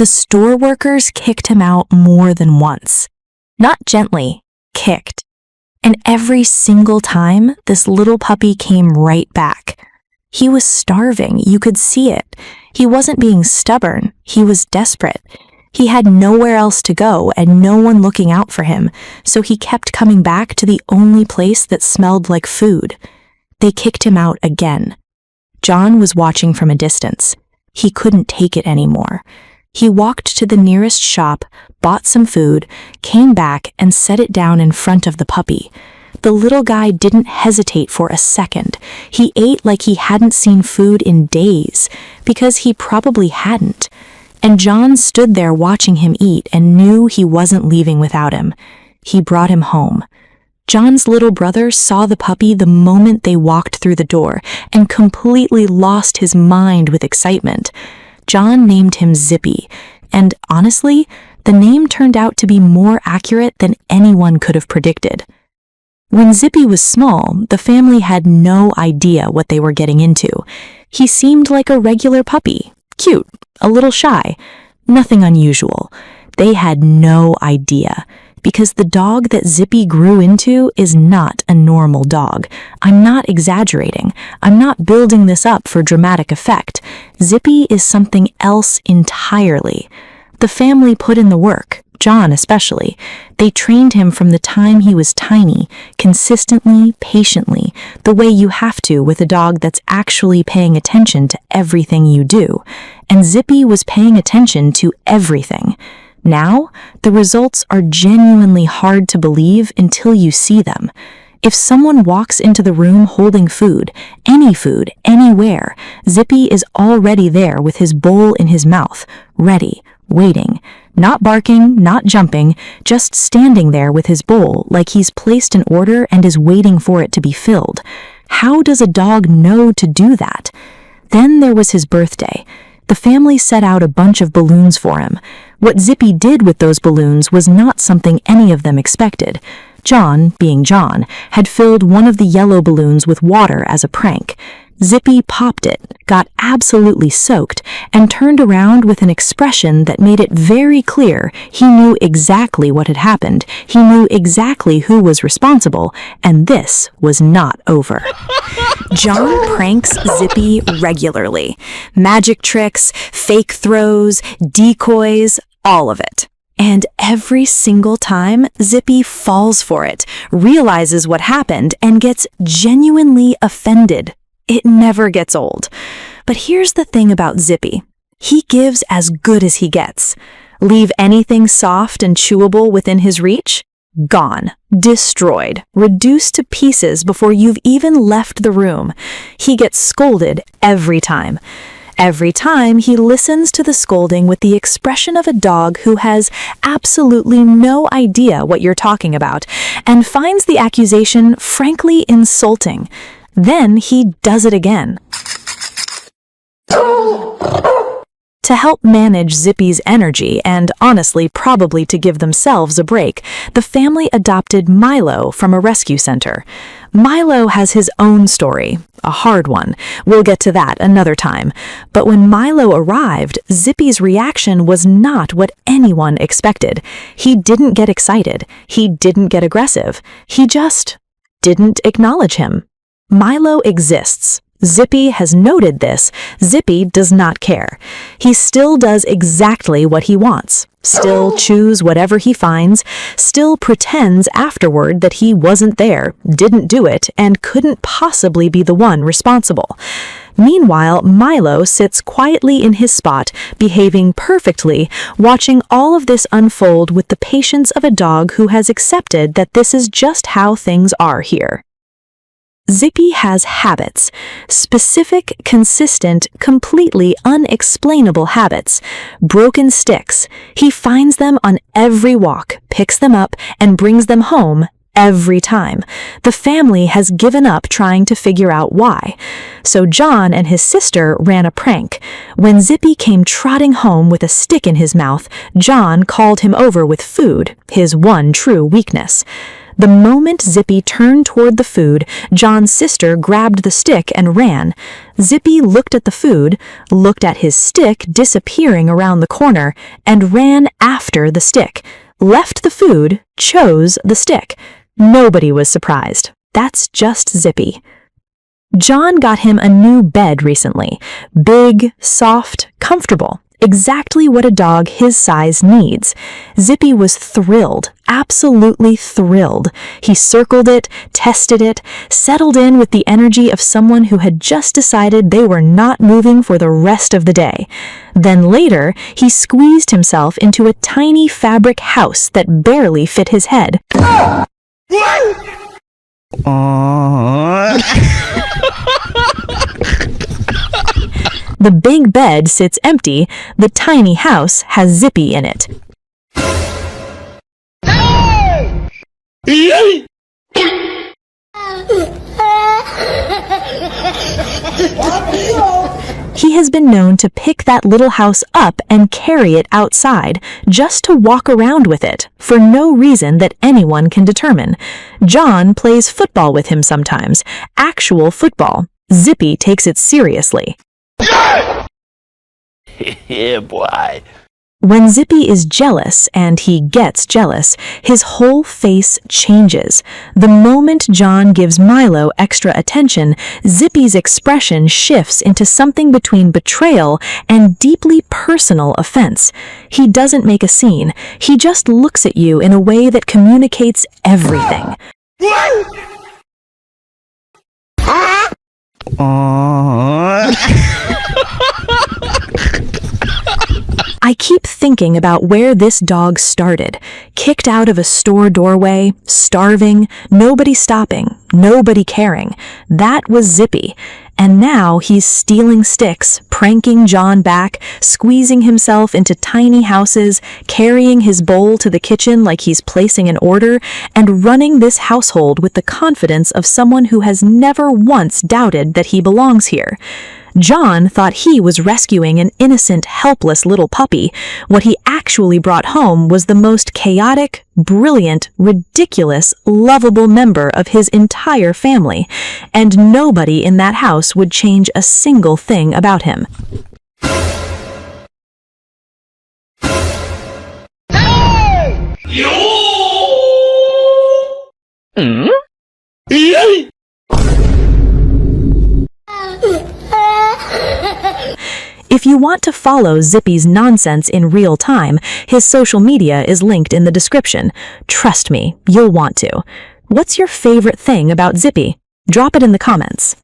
The store workers kicked him out more than once. Not gently, kicked. And every single time, this little puppy came right back. He was starving, you could see it. He wasn't being stubborn, he was desperate. He had nowhere else to go and no one looking out for him, so he kept coming back to the only place that smelled like food. They kicked him out again. John was watching from a distance. He couldn't take it anymore. He walked to the nearest shop, bought some food, came back and set it down in front of the puppy. The little guy didn't hesitate for a second. He ate like he hadn't seen food in days, because he probably hadn't. And John stood there watching him eat and knew he wasn't leaving without him. He brought him home. John's little brother saw the puppy the moment they walked through the door and completely lost his mind with excitement. John named him Zippy, and honestly, the name turned out to be more accurate than anyone could have predicted. When Zippy was small, the family had no idea what they were getting into. He seemed like a regular puppy. Cute, a little shy, nothing unusual. They had no idea, because the dog that Zippy grew into is not a normal dog. I'm not exaggerating. I'm not building this up for dramatic effect. Zippy is something else entirely. The family put in the work, John especially. They trained him from the time he was tiny, consistently, patiently, the way you have to with a dog that's actually paying attention to everything you do. And Zippy was paying attention to everything. Now, the results are genuinely hard to believe until you see them. If someone walks into the room holding food, anywhere, Zippy is already there with his bowl in his mouth, ready, waiting, not barking, not jumping, just standing there with his bowl like he's placed an order and is waiting for it to be filled. How does a dog know to do that? Then there was his birthday. The family set out a bunch of balloons for him. What Zippy did with those balloons was not something any of them expected. John, being John, had filled one of the yellow balloons with water as a prank. Zippy popped it, got absolutely soaked, and turned around with an expression that made it very clear he knew exactly what had happened, he knew exactly who was responsible, and this was not over. John pranks Zippy regularly. Magic tricks, fake throws, decoys, all of it. And every single time, Zippy falls for it, realizes what happened, and gets genuinely offended. It never gets old. But here's the thing about Zippy. He gives as good as he gets. Leave anything soft and chewable within his reach? Gone, destroyed, reduced to pieces before you've even left the room. He gets scolded every time. Every time he listens to the scolding with the expression of a dog who has absolutely no idea what you're talking about and finds the accusation frankly insulting. Then he does it again. To help manage Zippy's energy and, honestly, probably to give themselves a break, the family adopted Milo from a rescue center. Milo has his own story, a hard one. We'll get to that another time. But when Milo arrived, Zippy's reaction was not what anyone expected. He didn't get excited. He didn't get aggressive. He just didn't acknowledge him. Milo exists. Zippy has noted this. Zippy does not care. He still does exactly what he wants, still chews whatever he finds, still pretends afterward that he wasn't there, didn't do it, and couldn't possibly be the one responsible. Meanwhile, Milo sits quietly in his spot, behaving perfectly, watching all of this unfold with the patience of a dog who has accepted that this is just how things are here. Zippy has habits, specific, consistent, completely unexplainable habits, broken sticks. He finds them on every walk, picks them up, and brings them home every time. The family has given up trying to figure out why. So John and his sister ran a prank. When Zippy came trotting home with a stick in his mouth, John called him over with food, his one true weakness. The moment Zippy turned toward the food, John's sister grabbed the stick and ran. Zippy looked at the food, looked at his stick disappearing around the corner, and ran after the stick. Left the food, chose the stick. Nobody was surprised. That's just Zippy. John got him a new bed recently. Big, soft, comfortable. Exactly what a dog his size needs. Zippy was thrilled, absolutely thrilled. He circled it, tested it, settled in with the energy of someone who had just decided they were not moving for the rest of the day. Then later, he squeezed himself into a tiny fabric house that barely fit his head. The big bed sits empty, the tiny house has Zippy in it. He has been known to pick that little house up and carry it outside, just to walk around with it, for no reason that anyone can determine. John plays football with him sometimes, actual football. Zippy takes it seriously. Yeah, boy. When Zippy is jealous, and he gets jealous, his whole face changes. The moment John gives Milo extra attention, Zippy's expression shifts into something between betrayal and deeply personal offense. He doesn't make a scene. He just looks at you in a way that communicates everything. I keep thinking about where this dog started. Kicked out of a store doorway, starving, nobody stopping, nobody caring. That was Zippy. And now he's stealing sticks, pranking John back, squeezing himself into tiny houses, carrying his bowl to the kitchen like he's placing an order, and running this household with the confidence of someone who has never once doubted that he belongs here. John thought he was rescuing an innocent, helpless little puppy. What he actually brought home was the most chaotic, brilliant, ridiculous, lovable member of his entire family, and nobody in that house would change a single thing about him. If you want to follow Zippy's nonsense in real time, his social media is linked in the description. Trust me, you'll want to. What's your favorite thing about Zippy? Drop it in the comments.